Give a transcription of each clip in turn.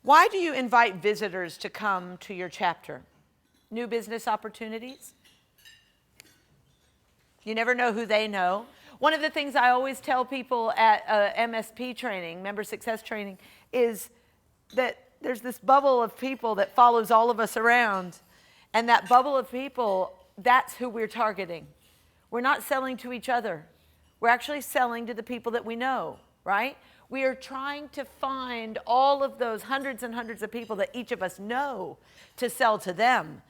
Why do you invite visitors to come to your chapter? New business opportunities? You never know who they know. One of the things I always tell people at MSP training, member success training, is that there's this bubble of people that follows all of us around. And that bubble of people, that's who we're targeting. We're not selling to each other. We're actually selling to the people that we know, right? We are trying to find all of those hundreds and hundreds of people that each of us know to sell to them.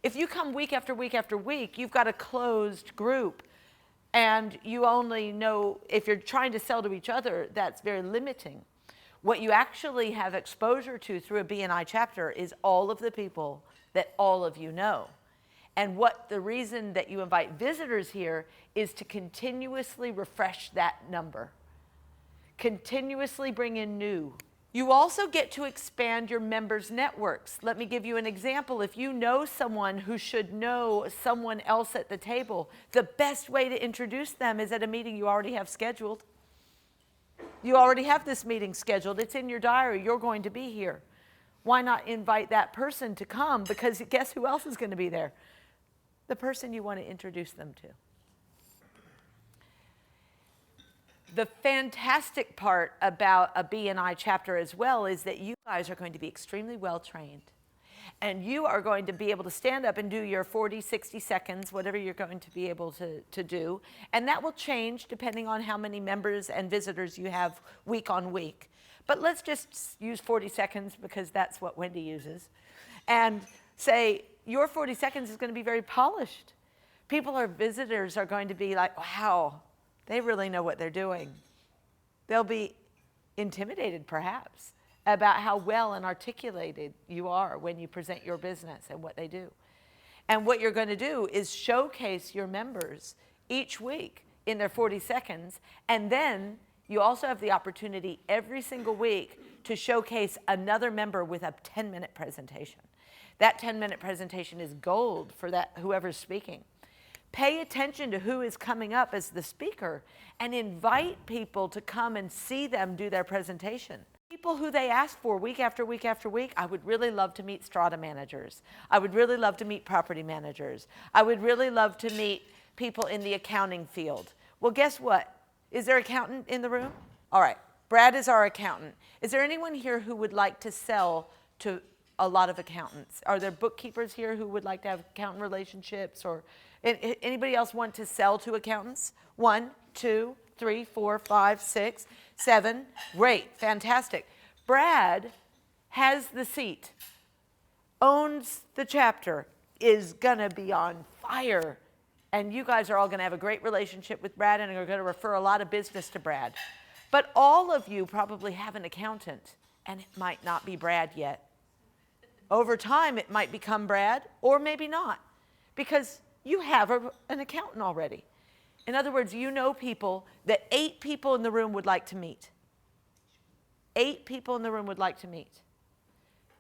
If you come week after week after week, you've got a closed group. And you only know, if you're trying to sell to each other, that's very limiting. What you actually have exposure to through a BNI chapter is all of the people that all of you know. And what the reason that you invite visitors here is to continuously refresh that number. Continuously bring in new. You also get to expand your members' networks. Let me give you an example. If you know someone who should know someone else at the table, the best way to introduce them is at a meeting you already have scheduled. You already have this meeting scheduled. It's in your diary. You're going to be here. Why not invite that person to come? Because guess who else is going to be there? The person you want to introduce them to. The fantastic part about a BNI chapter as well is that you guys are going to be extremely well trained. And you are going to be able to stand up and do your 40, 60 seconds, whatever you're going to be able to do. And that will change depending on how many members and visitors you have week on week. But let's just use 40 seconds because that's what Wendy uses. And say your 40 seconds is going to be very polished. Visitors are going to be like, wow, they really know what they're doing. They'll be intimidated perhaps about how well and articulated you are when you present your business and what they do. And what you're going to do is showcase your members each week in their 40 seconds, and then you also have the opportunity every single week to showcase another member with a 10-minute presentation. That 10-minute presentation is gold for whoever's speaking. Pay attention to who is coming up as the speaker and invite people to come and see them do their presentation. People who they ask for week after week after week. I would really love to meet strata managers. I would really love to meet property managers. I would really love to meet people in the accounting field. Well, guess what? Is there an accountant in the room? All right, Brad is our accountant. Is there anyone here who would like to sell to a lot of accountants? Are there bookkeepers here who would like to have accountant relationships, or anybody else want to sell to accountants? 1, 2, 3, 4, 5, 6, 7. Great, fantastic. Brad has the seat, owns the chapter, is gonna be on fire. And you guys are all gonna have a great relationship with Brad and are gonna refer a lot of business to Brad. But all of you probably have an accountant, and it might not be Brad yet. Over time, it might become Brad, or maybe not, because you have an accountant already. In other words, you know people that 8 people in the room would like to meet. 8 people in the room would like to meet.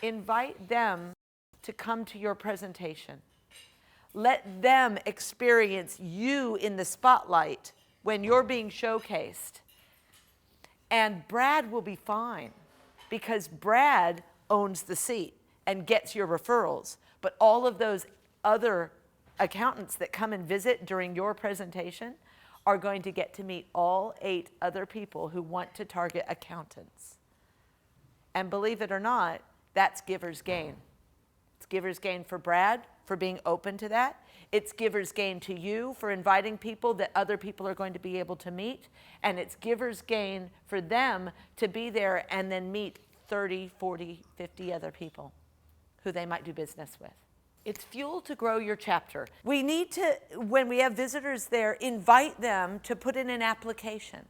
Invite them to come to your presentation. Let them experience you in the spotlight when you're being showcased. And Brad will be fine because Brad owns the seat and gets your referrals. But all of those other accountants that come and visit during your presentation are going to get to meet all 8 other people who want to target accountants. And believe it or not, that's giver's gain. It's giver's gain for Brad for being open to that. It's giver's gain to you for inviting people that other people are going to be able to meet. And it's giver's gain for them to be there and then meet 30, 40, 50 other people who they might do business with. It's fuel to grow your chapter. We need to, when we have visitors there, invite them to put in an application.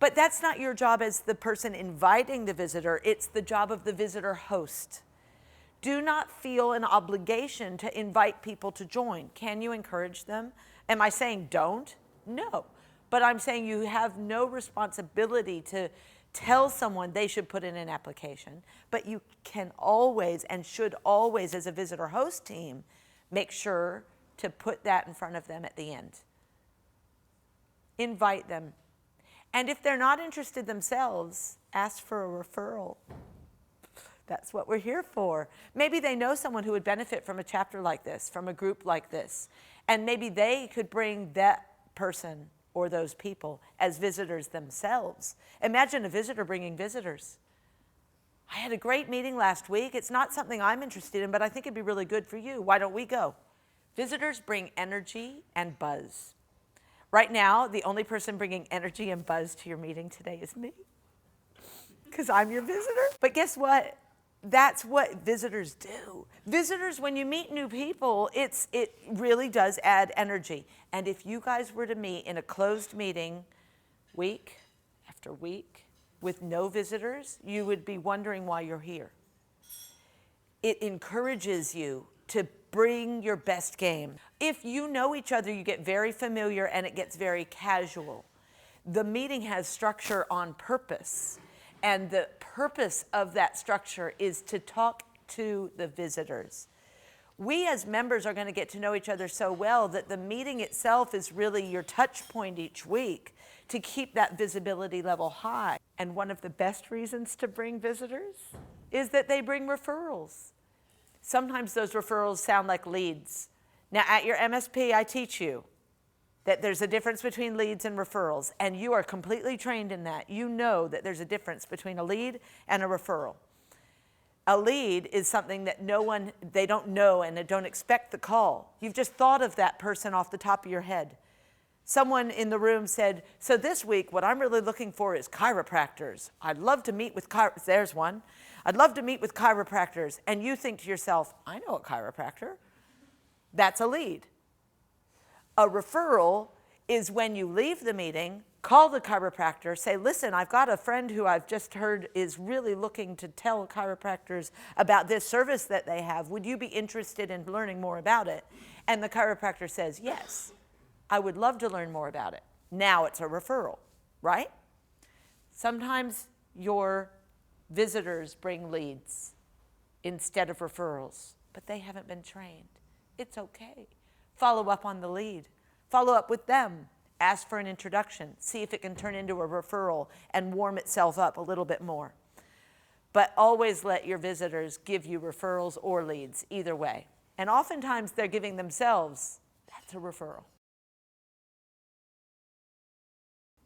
But that's not your job as the person inviting the visitor. It's the job of the visitor host. Do not feel an obligation to invite people to join. Can you encourage them? Am I saying don't? No. But I'm saying you have no responsibility to tell someone they should put in an application, but you can always and should always, as a visitor host team, make sure to put that in front of them at the end. Invite them. And if they're not interested themselves, ask for a referral. That's what we're here for. Maybe they know someone who would benefit from a chapter like this, from a group like this. And maybe they could bring that person or those people as visitors themselves. Imagine a visitor bringing visitors. I had a great meeting last week. It's not something I'm interested in, but I think it'd be really good for you. Why don't we go? Visitors bring energy and buzz. Right now, the only person bringing energy and buzz to your meeting today is me, because I'm your visitor. But guess what? That's what visitors do. Visitors, when you meet new people, it really does add energy. And if you guys were to meet in a closed meeting week after week with no visitors, you would be wondering why you're here. It encourages you to bring your best game. If you know each other, you get very familiar and it gets very casual. The meeting has structure on purpose. And the purpose of that structure is to talk to the visitors. We as members are going to get to know each other so well that the meeting itself is really your touch point each week to keep that visibility level high. And one of the best reasons to bring visitors is that they bring referrals. Sometimes those referrals sound like leads. Now at your MSP, I teach you that there's a difference between leads and referrals, and you are completely trained in that. You know that there's a difference between a lead and a referral. A lead is something that they don't know and they don't expect the call. You've just thought of that person off the top of your head. Someone in the room said, so this week what I'm really looking for is chiropractors. I'd love to meet with there's one. I'd love to meet with chiropractors. And you think to yourself, I know a chiropractor. That's a lead. A referral is when you leave the meeting, call the chiropractor, say, listen, I've got a friend who I've just heard is really looking to tell chiropractors about this service that they have. Would you be interested in learning more about it? And the chiropractor says, yes, I would love to learn more about it. Now it's a referral, right? Sometimes your visitors bring leads instead of referrals, but they haven't been trained. It's okay. Follow up on the lead. Follow up with them. Ask for an introduction. See if it can turn into a referral and warm itself up a little bit more. But always let your visitors give you referrals or leads, either way. And oftentimes they're giving themselves. That's a referral.